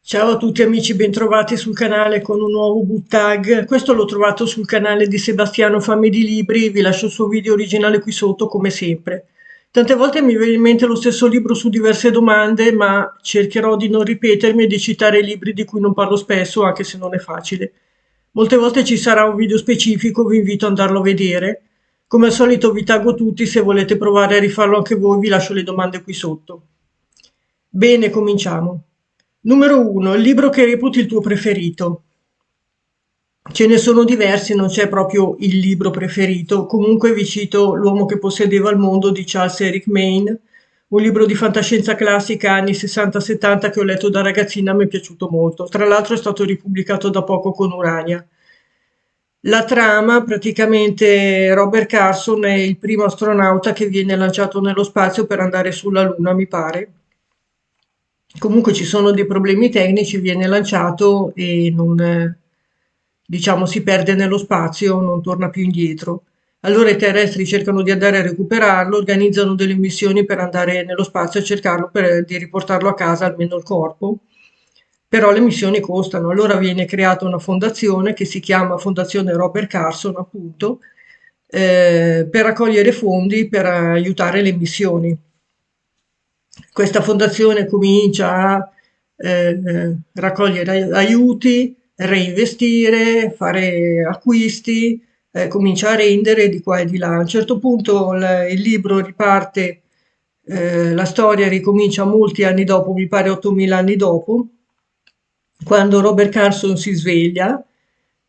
Ciao a tutti amici, bentrovati sul canale con un nuovo book tag. Questo l'ho trovato sul canale di Sebastiano Fame di Libri, vi lascio il suo video originale qui sotto come sempre. Tante volte mi viene in mente lo stesso libro su diverse domande, ma cercherò di non ripetermi e di citare libri di cui non parlo spesso, anche se non è facile. Molte volte ci sarà un video specifico, vi invito ad andarlo a vedere. Come al solito vi taggo tutti, se volete provare a rifarlo anche voi vi lascio le domande qui sotto. Bene, cominciamo. Numero 1. Il libro che reputi il tuo preferito. Ce ne sono diversi, non c'è proprio il libro preferito. Comunque vi cito L'uomo che possedeva il mondo di Charles Eric Maine, un libro di fantascienza classica anni 60-70 che ho letto da ragazzina, mi è piaciuto molto. Tra l'altro è stato ripubblicato da poco con Urania. La trama, praticamente Robert Carson è il primo astronauta che viene lanciato nello spazio per andare sulla Luna, mi pare. Comunque ci sono dei problemi tecnici, viene lanciato e non, diciamo, si perde nello spazio, non torna più indietro. Allora i terrestri cercano di andare a recuperarlo, organizzano delle missioni per andare nello spazio e cercarlo di riportarlo a casa, almeno il corpo. Però le missioni costano, allora viene creata una fondazione che si chiama Fondazione Robert Carson, appunto, per raccogliere fondi per aiutare le missioni. Questa fondazione comincia a raccogliere aiuti, reinvestire, fare acquisti, comincia a rendere di qua e di là. A un certo punto il libro riparte, la storia ricomincia molti anni dopo, mi pare 8000 anni dopo, quando Robert Carson si sveglia,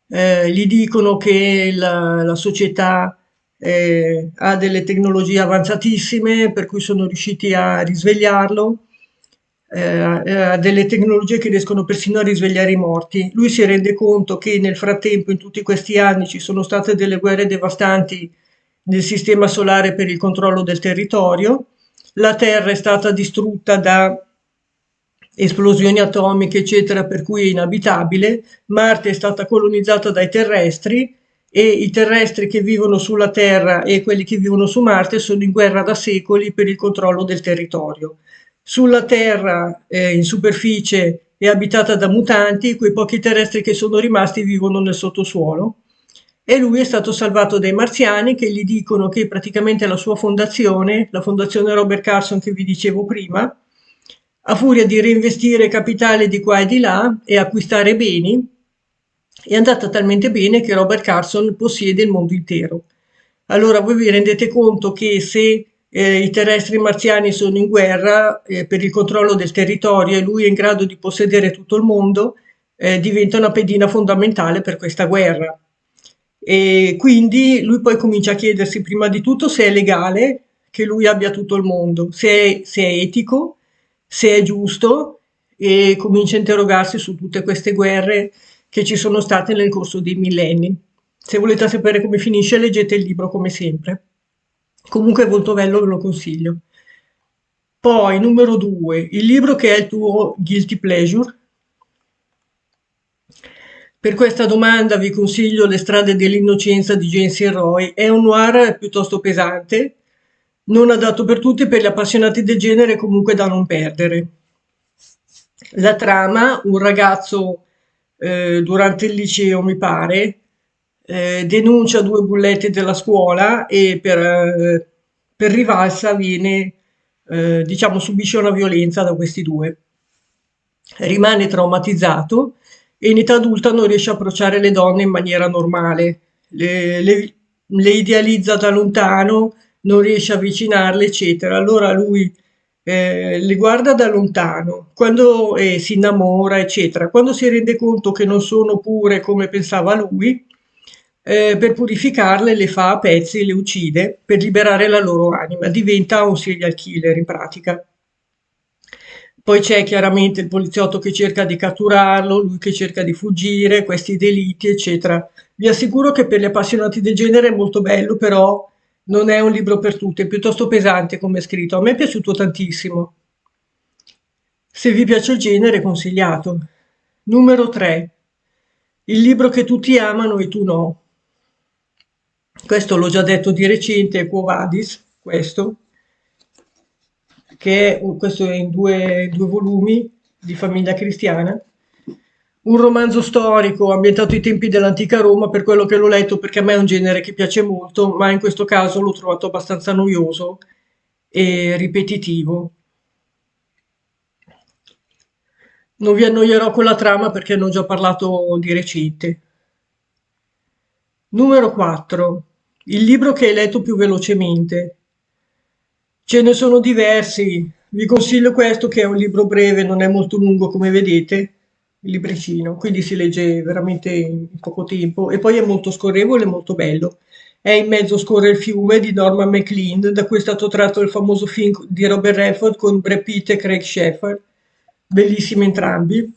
gli dicono che la società ha delle tecnologie avanzatissime, per cui sono riusciti a risvegliarlo, ha delle tecnologie che riescono persino a risvegliare i morti. Lui si rende conto che nel frattempo, in tutti questi anni, ci sono state delle guerre devastanti nel sistema solare per il controllo del territorio. La Terra è stata distrutta da esplosioni atomiche, eccetera, per cui è inabitabile. Marte è stata colonizzata dai terrestri e i terrestri che vivono sulla Terra e quelli che vivono su Marte sono in guerra da secoli per il controllo del territorio. Sulla Terra, in superficie, è abitata da mutanti, quei pochi terrestri che sono rimasti vivono nel sottosuolo. E lui è stato salvato dai marziani che gli dicono che praticamente la sua fondazione, la fondazione Robert Carson che vi dicevo prima, a furia di reinvestire capitale di qua e di là e acquistare beni, è andata talmente bene che Robert Carson possiede il mondo intero. Allora voi vi rendete conto che se i terrestri marziani sono in guerra per il controllo del territorio e lui è in grado di possedere tutto il mondo, diventa una pedina fondamentale per questa guerra. E quindi lui poi comincia a chiedersi prima di tutto se è legale che lui abbia tutto il mondo, se è etico, se è giusto e comincia a interrogarsi su tutte queste guerre che ci sono state nel corso dei millenni. Se volete sapere come finisce, leggete il libro come sempre. Comunque è molto bello, ve lo consiglio. Poi, numero 2, il libro che è il tuo guilty pleasure. Per questa domanda vi consiglio Le strade dell'innocenza di James Roy. È un noir piuttosto pesante, non adatto per tutti, per gli appassionati del genere comunque da non perdere. La trama, un ragazzo durante il liceo, mi pare, denuncia due bulletti della scuola e per rivalsa viene, diciamo, subisce una violenza da questi due. Rimane traumatizzato e in età adulta non riesce a approcciare le donne in maniera normale. Le idealizza da lontano, non riesce a avvicinarle, eccetera. Allora lui le guarda da lontano, quando si innamora, eccetera. Quando si rende conto che non sono pure come pensava lui, per purificarle le fa a pezzi, le uccide per liberare la loro anima. Diventa un serial killer in pratica. Poi c'è chiaramente il poliziotto che cerca di catturarlo, lui che cerca di fuggire, questi delitti, eccetera. Vi assicuro che per gli appassionati del genere è molto bello, però non è un libro per tutti, è piuttosto pesante come è scritto. A me è piaciuto tantissimo. Se vi piace il genere, consigliato. Numero 3. Il libro che tutti amano e tu no. Questo l'ho già detto di recente, è Quo Vadis, questo, questo è in due volumi, di famiglia cristiana. Un romanzo storico ambientato ai tempi dell'antica Roma, per quello che l'ho letto, perché a me è un genere che piace molto, ma in questo caso l'ho trovato abbastanza noioso e ripetitivo. Non vi annoierò con la trama perché ne ho già parlato di recente. Numero 4. Il libro che hai letto più velocemente. Ce ne sono diversi. Vi consiglio questo che è un libro breve, non è molto lungo come vedete, il libricino, quindi si legge veramente in poco tempo e poi è molto scorrevole e molto bello. È In mezzo scorre il fiume di Norman MacLean, da cui è stato tratto il famoso film di Robert Redford con Brad Pitt e Craig Sheffer, bellissimi entrambi.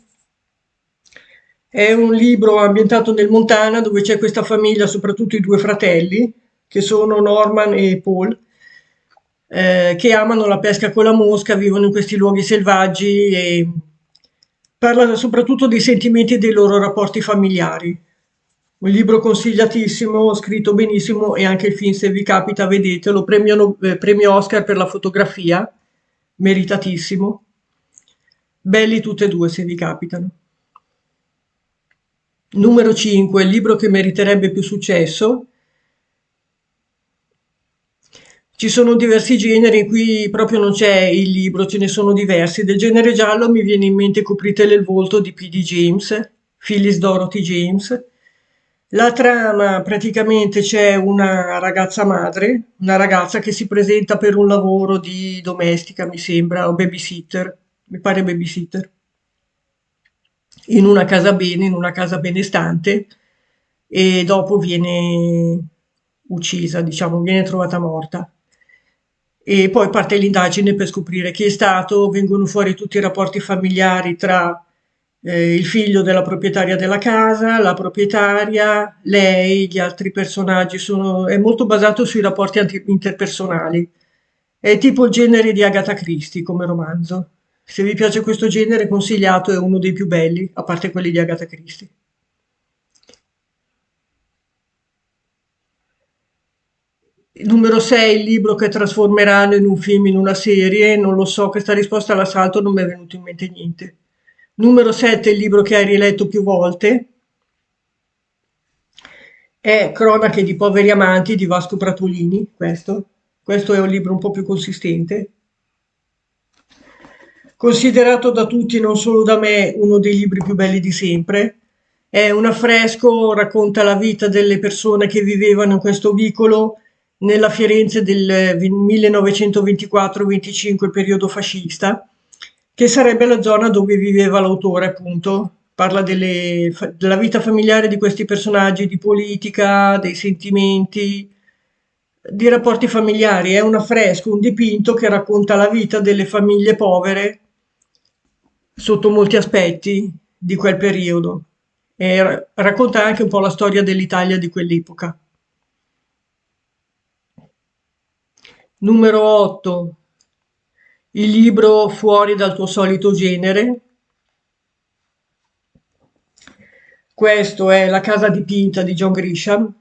È un libro ambientato nel Montana dove c'è questa famiglia, soprattutto i due fratelli, che sono Norman e Paul, che amano la pesca con la mosca, vivono in questi luoghi selvaggi e parla soprattutto dei sentimenti e dei loro rapporti familiari. Un libro consigliatissimo, scritto benissimo e anche il film, se vi capita, vedetelo. Premio Oscar per la fotografia, meritatissimo. Belli tutti e due se vi capitano. Numero 5, il libro che meriterebbe più successo. Ci sono diversi generi, qui proprio non c'è il libro, ce ne sono diversi. Del genere giallo mi viene in mente Copritele il volto di P.D. James, Phyllis Dorothy James. La trama, praticamente c'è una ragazza madre, una ragazza che si presenta per un lavoro di domestica, mi sembra, o babysitter, mi pare babysitter, in una casa benestante e dopo viene uccisa, diciamo, viene trovata morta. E poi parte l'indagine per scoprire chi è stato, vengono fuori tutti i rapporti familiari tra il figlio della proprietaria della casa, la proprietaria, lei, gli altri personaggi. È molto basato sui rapporti interpersonali. È tipo il genere di Agatha Christie come romanzo. Se vi piace questo genere, consigliato, è uno dei più belli, a parte quelli di Agatha Christie. Numero 6, il libro che trasformeranno in un film, in una serie, non lo so, questa risposta all'assalto non mi è venuto in mente niente. Numero 7, il libro che hai riletto più volte, è Cronache di poveri amanti di Vasco Pratolini, questo. Questo è un libro un po' più consistente. Considerato da tutti, non solo da me, uno dei libri più belli di sempre. È un affresco, racconta la vita delle persone che vivevano in questo vicolo nella Firenze del 1924-25, il periodo fascista, che sarebbe la zona dove viveva l'autore, appunto. Parla della vita familiare di questi personaggi, di politica, dei sentimenti, di rapporti familiari. È un affresco, un dipinto che racconta la vita delle famiglie povere sotto molti aspetti di quel periodo e racconta anche un po' la storia dell'Italia di quell'epoca. Numero 8, il libro Fuori dal tuo solito genere. Questo è La casa dipinta di John Grisham.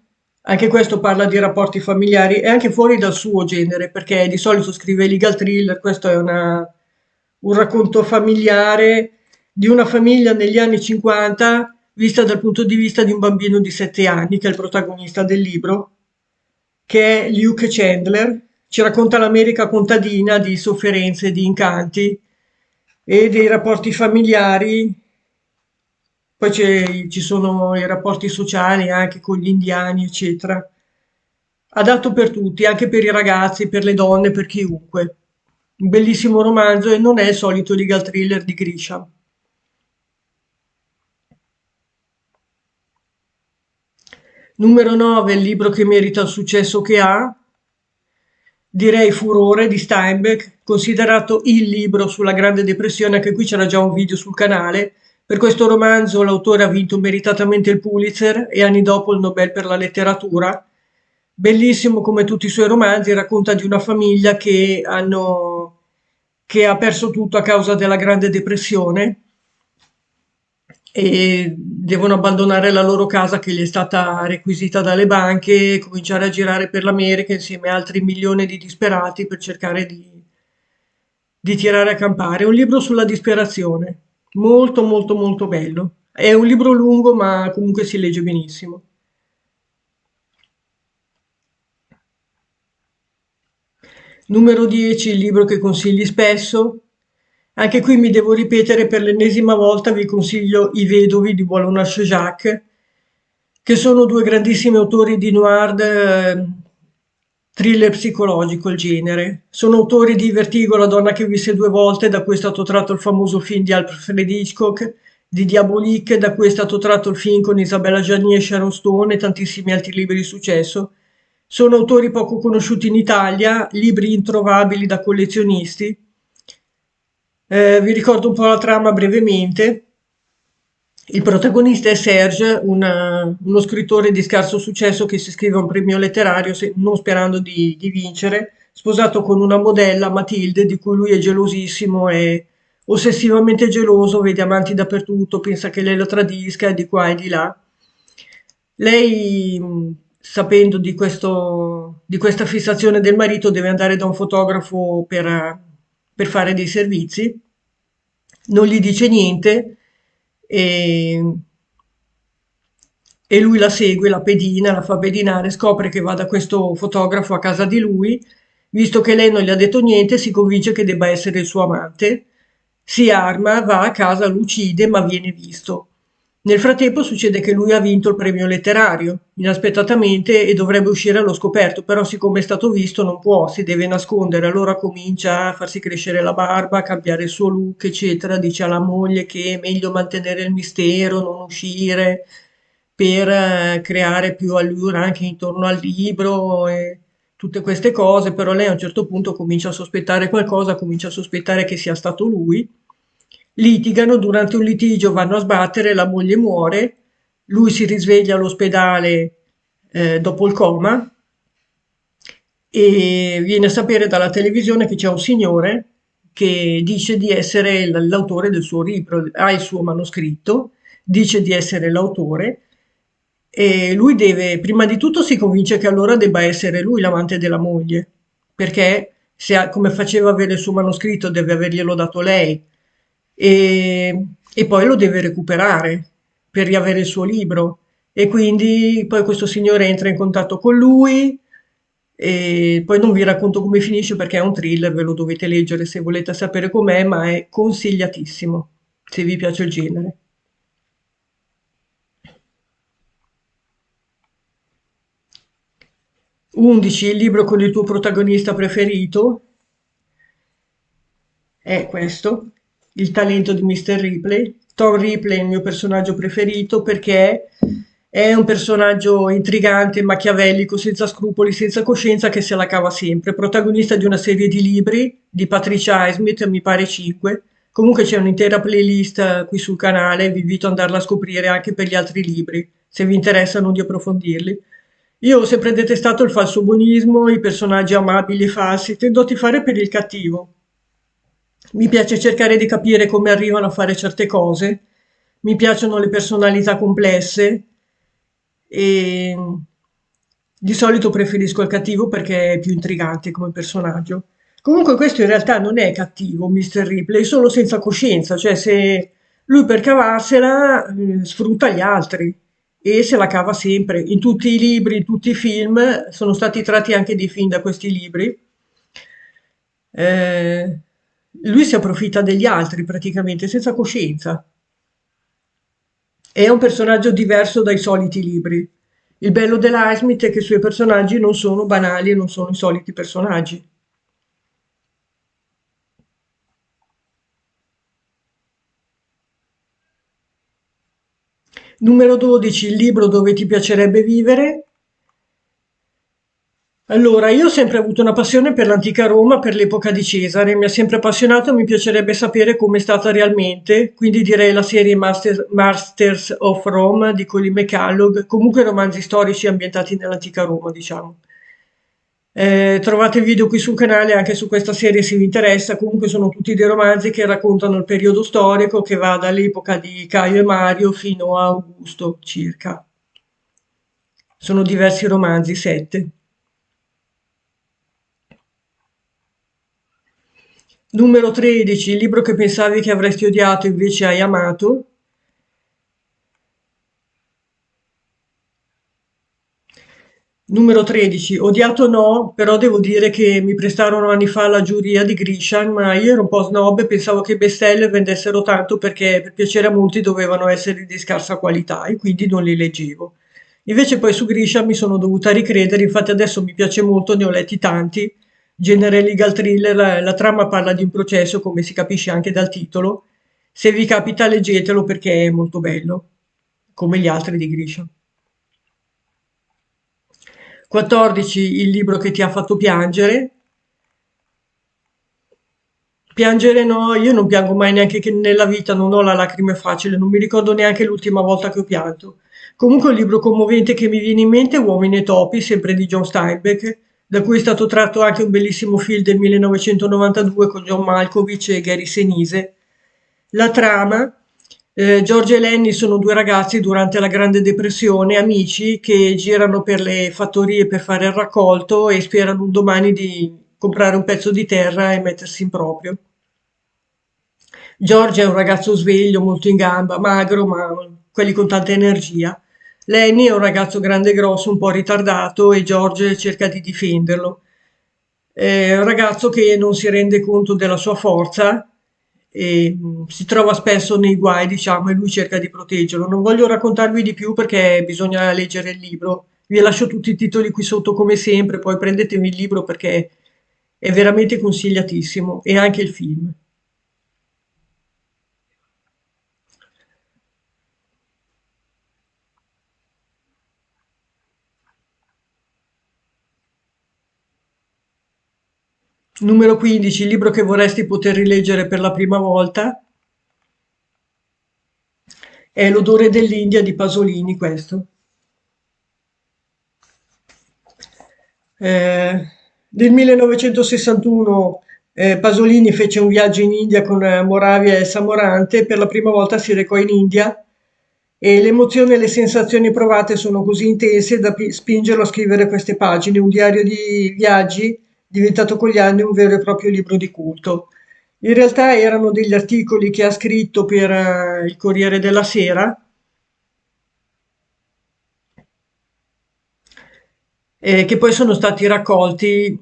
Anche questo parla di rapporti familiari e anche fuori dal suo genere, perché di solito scrive legal thriller, questo è un racconto familiare di una famiglia negli anni 50, vista dal punto di vista di un bambino di 7 anni, che è il protagonista del libro, che è Luke Chandler. Ci racconta l'America contadina di sofferenze, di incanti e dei rapporti familiari. Poi ci sono i rapporti sociali anche con gli indiani, eccetera. Adatto per tutti, anche per i ragazzi, per le donne, per chiunque. Un bellissimo romanzo e non è il solito legal thriller di Grisham. Numero 9, il libro che merita il successo che ha, direi Furore di Steinbeck, considerato il libro sulla Grande Depressione, anche qui c'era già un video sul canale. Per questo romanzo l'autore ha vinto meritatamente il Pulitzer e anni dopo il Nobel per la letteratura. Bellissimo come tutti i suoi romanzi, racconta di una famiglia che ha perso tutto a causa della Grande Depressione e devono abbandonare la loro casa che gli è stata requisita dalle banche e cominciare a girare per l'America insieme a altri milioni di disperati per cercare di tirare a campare. È un libro sulla disperazione. molto molto molto bello. È un libro lungo, ma comunque si legge benissimo. Numero 10, il libro che consigli spesso. Anche qui mi devo ripetere per l'ennesima volta, vi consiglio I Vedovi di Boileau Jacques, che sono due grandissimi autori di noir, thriller psicologico il genere. Sono autori di Vertigo, la donna che visse due volte, da cui è stato tratto il famoso film di Alfred Hitchcock, di Diabolique, da cui è stato tratto il film con Isabella Gianni e Sharon Stone e tantissimi altri libri di successo. Sono autori poco conosciuti in Italia, libri introvabili da collezionisti. Vi ricordo un po' la trama brevemente. Il protagonista è Serge, uno scrittore di scarso successo che si iscrive a un premio letterario non sperando di vincere, sposato con una modella, Matilde, di cui lui è gelosissimo e ossessivamente geloso, vede amanti dappertutto, pensa che lei lo tradisca di qua e di là. Lei, sapendo di questa fissazione del marito, deve andare da un fotografo per fare dei servizi, non gli dice niente e, e lui la segue, la pedina, la fa pedinare, scopre che va da questo fotografo a casa di lui, visto che lei non gli ha detto niente, si convince che debba essere il suo amante, si arma, va a casa, lo uccide, ma viene visto. Nel frattempo succede che lui ha vinto il premio letterario, inaspettatamente, e dovrebbe uscire allo scoperto, però siccome è stato visto non può, si deve nascondere, allora comincia a farsi crescere la barba, a cambiare il suo look, eccetera, dice alla moglie che è meglio mantenere il mistero, non uscire, per creare più allure anche intorno al libro e tutte queste cose, però lei a un certo punto comincia a sospettare qualcosa, comincia a sospettare che sia stato lui. Litigano, durante un litigio vanno a sbattere, la moglie muore, lui si risveglia all'ospedale dopo il coma e viene a sapere dalla televisione che c'è un signore che dice di essere l'autore del suo libro, ha il suo manoscritto, dice di essere l'autore e lui deve, prima di tutto si convince che allora debba essere lui l'amante della moglie, perché se come faceva avere il suo manoscritto deve averglielo dato lei e poi lo deve recuperare per riavere il suo libro. E quindi poi questo signore entra in contatto con lui e poi non vi racconto come finisce perché è un thriller, ve lo dovete leggere se volete sapere com'è, ma è consigliatissimo se vi piace il genere. 11, il libro con il tuo protagonista preferito è questo, Il talento di Mr. Ripley. Tom Ripley è il mio personaggio preferito perché è un personaggio intrigante, machiavellico, senza scrupoli, senza coscienza, che se la cava sempre. Protagonista di una serie di libri di Patricia Highsmith, mi pare 5. Comunque c'è un'intera playlist qui sul canale, vi invito ad andarla a scoprire anche per gli altri libri, se vi interessano di approfondirli. Io ho sempre detestato il falso buonismo, i personaggi amabili e falsi, tendo a tifare per il cattivo. Mi piace cercare di capire come arrivano a fare certe cose, mi piacciono le personalità complesse e di solito preferisco il cattivo perché è più intrigante come personaggio. Comunque questo in realtà non è cattivo, Mr. Ripley, è solo senza coscienza, cioè se lui per cavarsela sfrutta gli altri e se la cava sempre. In tutti i libri, in tutti i film, sono stati tratti anche dei film da questi libri. eh, Lui si approfitta degli altri praticamente, senza coscienza. È un personaggio diverso dai soliti libri. Il bello dell'Highsmith è che i suoi personaggi non sono banali e non sono i soliti personaggi. Numero 12, il libro dove ti piacerebbe vivere. Allora, io ho sempre avuto una passione per l'antica Roma, per l'epoca di Cesare, mi ha sempre appassionato e mi piacerebbe sapere come è stata realmente, quindi direi la serie Masters of Rome di Colin McCullough, comunque romanzi storici ambientati nell'antica Roma, diciamo. Trovate video qui sul canale anche su questa serie se vi interessa, comunque sono tutti dei romanzi che raccontano il periodo storico che va dall'epoca di Caio e Mario fino a Augusto circa. Sono diversi romanzi, 7. Numero 13, il libro che pensavi che avresti odiato invece hai amato. Numero 13, odiato no, però devo dire che mi prestarono anni fa la giuria di Grisham, ma io ero un po' snob e pensavo che i bestseller vendessero tanto perché per piacere a molti dovevano essere di scarsa qualità e quindi non li leggevo. Invece poi su Grisham mi sono dovuta ricredere, infatti adesso mi piace molto, ne ho letti tanti, genere legal thriller, la trama parla di un processo, come si capisce anche dal titolo. Se vi capita leggetelo perché è molto bello, come gli altri di Grisham. 14, il libro che ti ha fatto piangere. Piangere no, io non piango mai neanche che nella vita, non ho la lacrime facile, non mi ricordo neanche l'ultima volta che ho pianto. Comunque un libro commovente che mi viene in mente è Uomini e topi, sempre di John Steinbeck, da cui è stato tratto anche un bellissimo film del 1992 con John Malkovich e Gary Sinise. La trama, George e Lenny sono due ragazzi durante la Grande Depressione, amici che girano per le fattorie per fare il raccolto e sperano un domani di comprare un pezzo di terra e mettersi in proprio. George è un ragazzo sveglio, molto in gamba, magro, ma quelli con tanta energia. Lenny è un ragazzo grande e grosso, un po' ritardato e George cerca di difenderlo. È un ragazzo che non si rende conto della sua forza e si trova spesso nei guai, diciamo, e lui cerca di proteggerlo. Non voglio raccontarvi di più perché bisogna leggere il libro. Vi lascio tutti i titoli qui sotto come sempre, poi prendetevi il libro perché è veramente consigliatissimo e anche il film. Numero 15, il libro che vorresti poter rileggere per la prima volta è L'odore dell'India di Pasolini, questo. Eh, Nel 1961 Pasolini fece un viaggio in India con Moravia e Samorante, per la prima volta si recò in India e le emozioni e le sensazioni provate sono così intense da spingerlo a scrivere queste pagine, un diario di viaggi diventato con gli anni un vero e proprio libro di culto. In realtà erano degli articoli che ha scritto per il Corriere della Sera, che poi sono stati raccolti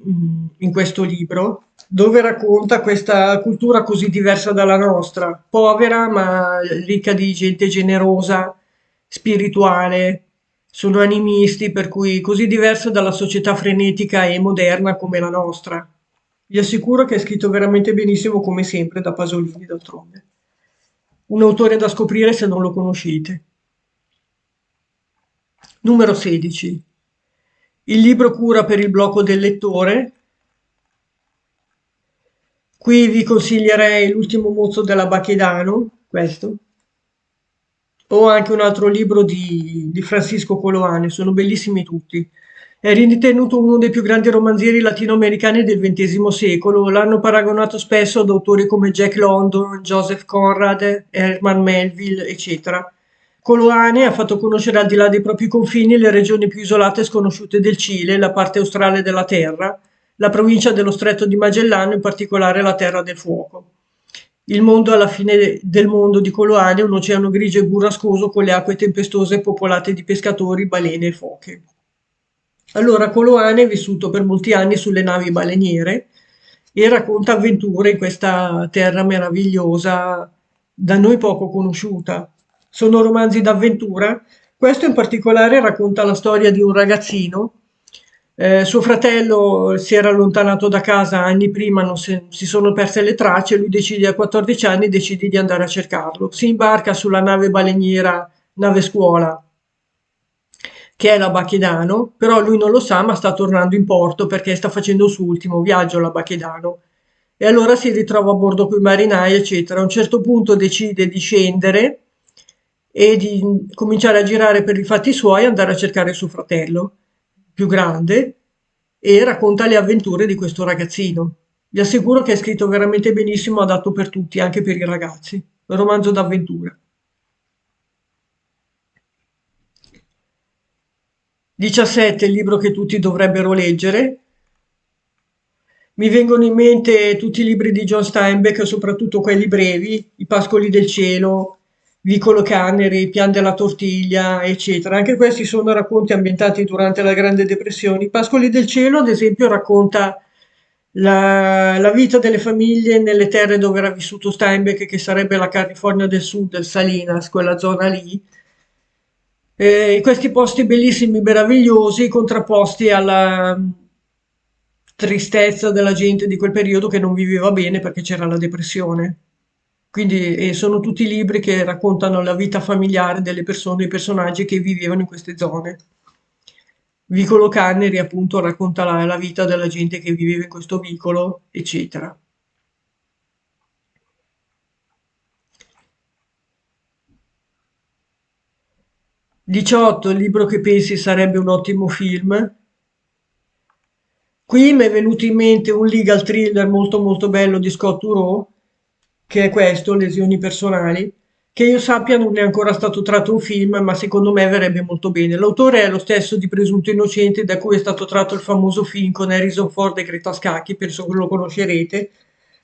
in questo libro, dove racconta questa cultura così diversa dalla nostra, povera ma ricca di gente generosa, spirituale, sono animisti, per cui così diversa dalla società frenetica e moderna come la nostra. Vi assicuro che è scritto veramente benissimo, come sempre, da Pasolini, d'altronde. Un autore da scoprire se non lo conoscete. Numero 16. Il libro cura per il blocco del lettore. Qui vi consiglierei L'ultimo mozzo della Bacchetano, questo, o anche un altro libro di Francisco Coloane, sono bellissimi tutti. È ritenuto uno dei più grandi romanzieri latinoamericani del XX secolo, l'hanno paragonato spesso ad autori come Jack London, Joseph Conrad, Herman Melville, eccetera. Coloane ha fatto conoscere al di là dei propri confini le regioni più isolate e sconosciute del Cile, la parte australe della Terra, la provincia dello Stretto di Magellano, in particolare la Terra del Fuoco. Il mondo alla fine del mondo di Coloane è un oceano grigio e burrascoso con le acque tempestose popolate di pescatori, balene e foche. Allora, Coloane è vissuto per molti anni sulle navi baleniere e racconta avventure in questa terra meravigliosa, da noi poco conosciuta. Sono romanzi d'avventura. Questo in particolare racconta la storia di un ragazzino. Suo fratello si era allontanato da casa anni prima, non si sono perse le tracce, lui decide a 14 anni decide di andare a cercarlo. Si imbarca sulla nave baleniera, nave scuola, che è la Bacchetano, però lui non lo sa, ma sta tornando in porto perché sta facendo il suo ultimo viaggio alla Bacchetano. E allora si ritrova a bordo con i marinai, eccetera. A un certo punto decide di scendere e di cominciare a girare per i fatti suoi e andare a cercare suo fratello più grande e racconta le avventure di questo ragazzino. Vi assicuro che è scritto veramente benissimo, adatto per tutti, anche per i ragazzi. Un romanzo d'avventura. 17, il libro che tutti dovrebbero leggere. Mi vengono in mente tutti i libri di John Steinbeck, soprattutto quelli brevi, I Pascoli del cielo, Vicolo Cannery, Pian della tortiglia, eccetera. Anche questi sono racconti ambientati durante la Grande Depressione. I Pascoli del cielo, ad esempio, racconta la vita delle famiglie nelle terre dove era vissuto Steinbeck, che sarebbe la California del Sud, il Salinas, quella zona lì. Questi posti bellissimi, meravigliosi, contrapposti alla tristezza della gente di quel periodo che non viveva bene perché c'era la depressione. Quindi sono tutti libri che raccontano la vita familiare delle persone, i personaggi che vivevano in queste zone. Vicolo Canneri appunto racconta la vita della gente che viveva in questo vicolo, eccetera. 18, il libro che pensi sarebbe un ottimo film. Qui mi è venuto in mente un legal thriller molto molto bello di Scott Turow, che è questo, Lesioni personali, che io sappia non è ancora stato tratto un film, ma secondo me verrebbe molto bene. L'autore è lo stesso di Presunto Innocente, da cui è stato tratto il famoso film con Harrison Ford e Greta Scacchi, penso che lo conoscerete.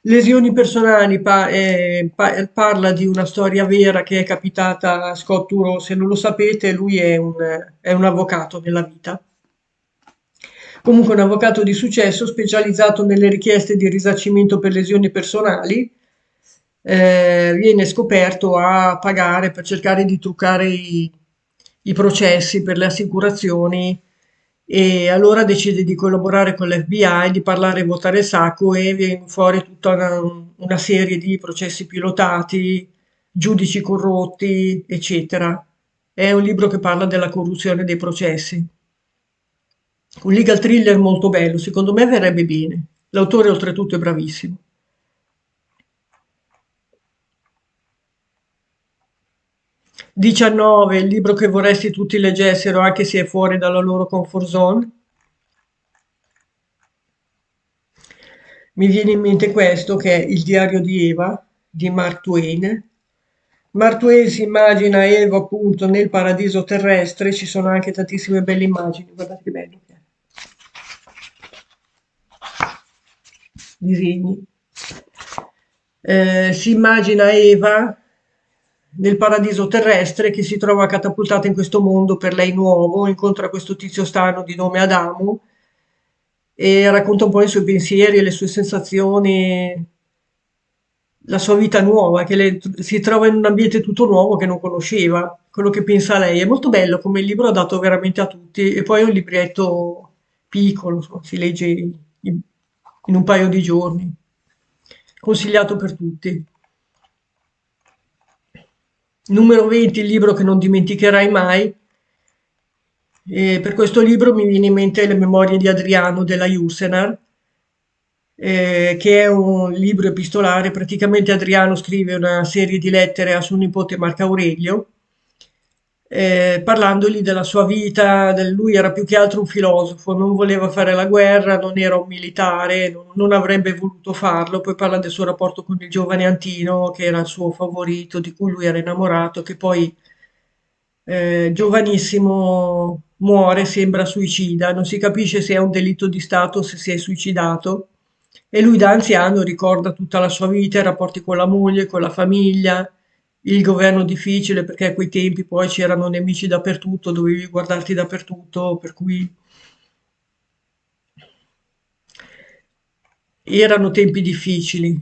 Lesioni personali parla di una storia vera che è capitata a Scott Turow, se non lo sapete, lui è un avvocato nella vita. Comunque un avvocato di successo specializzato nelle richieste di risarcimento per lesioni personali, viene scoperto a pagare per cercare di truccare i processi per le assicurazioni e allora decide di collaborare con l'FBI, di parlare e votare il sacco e viene fuori tutta una serie di processi pilotati, giudici corrotti, eccetera. È un libro che parla della corruzione dei processi. Un legal thriller molto bello, secondo me verrebbe bene. L'autore oltretutto è bravissimo. 19, il libro che vorresti tutti leggessero anche se è fuori dalla loro comfort zone. Mi viene in mente questo che è Il diario di Eva di Mark Twain. Mark Twain si immagina Eva appunto nel paradiso terrestre, ci sono anche tantissime belle immagini, guardate che bello che è. Disegni. Si immagina Eva nel paradiso terrestre che si trova catapultata in questo mondo per lei nuovo, incontra questo tizio strano di nome Adamo e racconta un po' i suoi pensieri e le sue sensazioni, la sua vita nuova, che si trova in un ambiente tutto nuovo che non conosceva, quello che pensa lei. È molto bello come il libro adatto veramente a tutti e poi è un libretto piccolo, insomma, si legge in un paio di giorni. Consigliato per tutti. Numero 20, il libro che non dimenticherai mai. E per questo libro mi viene in mente Le memorie di Adriano della Jusenar, che è un libro epistolare. Praticamente Adriano scrive una serie di lettere a suo nipote Marco Aurelio, parlandogli della sua vita. Lui era più che altro un filosofo, non voleva fare la guerra, non era un militare, non avrebbe voluto farlo. Poi parla del suo rapporto con il giovane Antino, che era il suo favorito, di cui lui era innamorato, che poi giovanissimo muore, sembra suicida, non si capisce se è un delitto di Stato o se si è suicidato. E lui da anziano ricorda tutta la sua vita, i rapporti con la moglie, con la famiglia, il governo difficile perché a quei tempi poi c'erano nemici dappertutto, dovevi guardarti dappertutto, per cui erano tempi difficili.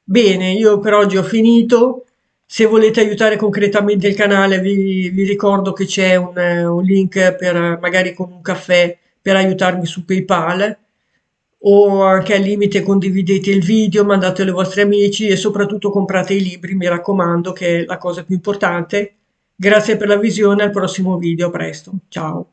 Bene, io per oggi ho finito. Se volete aiutare concretamente il canale, vi ricordo che c'è un link per magari con un caffè per aiutarmi su PayPal o anche al limite condividete il video, mandatelo ai vostri amici e soprattutto comprate i libri, mi raccomando, che è la cosa più importante. Grazie per la visione, al prossimo video, a presto. Ciao.